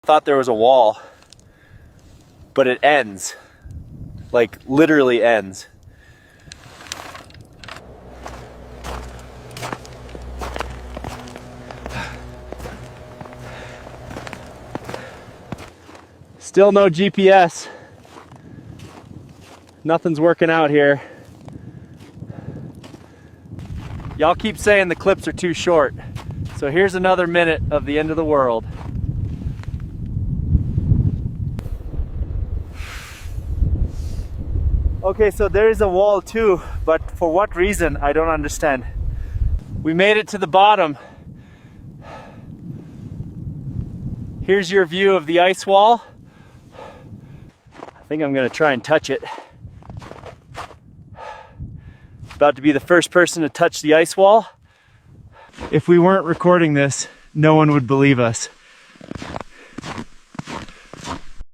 Thought there was a wall, but it ends, like literally ends. Still no GPS. Nothing's working out here. Y'all keep saying the clips are too short. So here's another minute of the end of the world. Okay, so there is a wall too, but for what reason, I don't understand. We made it to the bottom. Here's your view of the ice wall. I think I'm gonna try and touch it. About to be the first person to touch the ice wall. If we weren't recording this, no one would believe us.